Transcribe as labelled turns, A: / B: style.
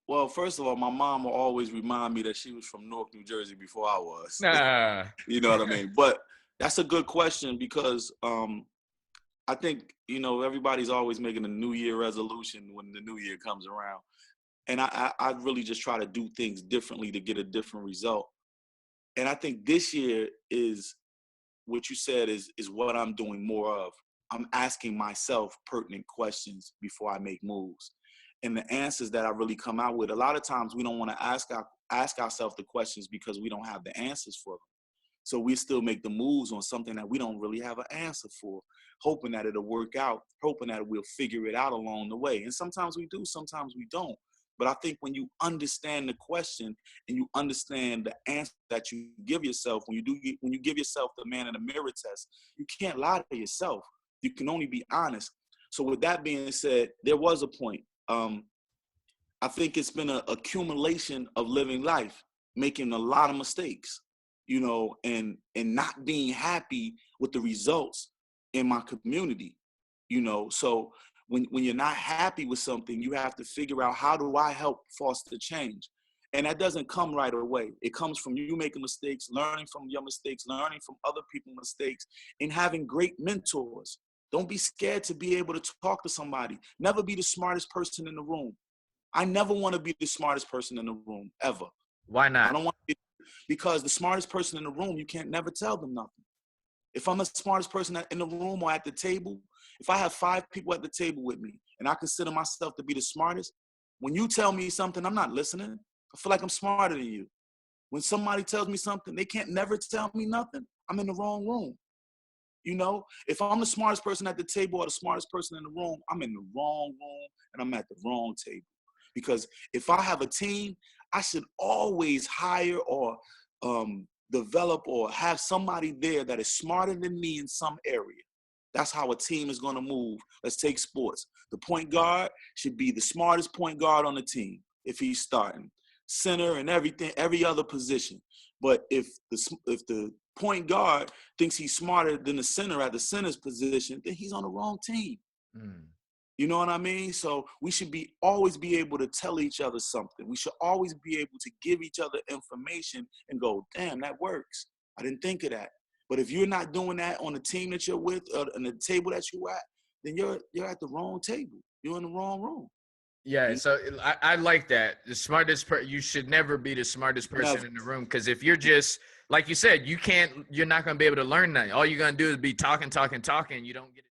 A: Well, first of all, my mom will always remind me that she was from Newark, New Jersey before I was.
B: Nah.
A: You know what I mean? But that's a good question because I think, everybody's always making a New Year resolution when the New Year comes around. And I really just try to do things differently to get a different result. And I think this year is what you said is what I'm doing more of. I'm asking myself pertinent questions before I make moves. And the answers that I really come out with, a lot of times we don't want to ask ourselves the questions because we don't have the answers for them. So we still make the moves on something that we don't really have an answer for, hoping that it'll work out, hoping that we'll figure it out along the way. And sometimes we do, sometimes we don't. But I think when you understand the question and you understand the answer that you give yourself, when you give yourself the man in the mirror test, you can't lie to yourself. You can only be honest. So with that being said, there was a point. I think it's been an accumulation of living life, making a lot of mistakes, and not being happy with the results in my community, So when you're not happy with something, you have to figure out, how do I help foster change? And that doesn't come right away. It comes from you making mistakes, learning from your mistakes, learning from other people's mistakes, and having great mentors. Don't be scared to be able to talk to somebody. Never be the smartest person in the room. I never want to be the smartest person in the room, ever.
B: Why
A: I
B: not?
A: don't want to be, because the smartest person in the room, you can't never tell them nothing. If I'm the smartest person in the room or at the table, if I have 5 people at the table with me and I consider myself to be the smartest, when you tell me something, I'm not listening. I feel like I'm smarter than you. When somebody tells me something, they can't never tell me nothing. I'm in the wrong room. If I'm the smartest person at the table or the smartest person in the room, I'm in the wrong room and I'm at the wrong table. Because if I have a team, I should always hire or develop or have somebody there that is smarter than me in some area. That's how a team is going to move. Let's take sports. The point guard should be the smartest point guard on the team if he's starting. Center and everything, every other position. But if the point guard thinks he's smarter than the center at the center's position, then he's on the wrong team.
B: Mm.
A: You know what I mean? So we should always be able to tell each other something. We should always be able to give each other information and go, damn, that works. I didn't think of that. But if you're not doing that on the team that you're with or on the table that you're at, then you're at the wrong table. You're in the wrong room.
B: Yeah,
A: You
B: so I like that. The smartest you should never be the smartest person
A: never.
B: in the room, because if you're just like you said, you're not going to be able to learn that. All you're going to do is be talking. You don't get it.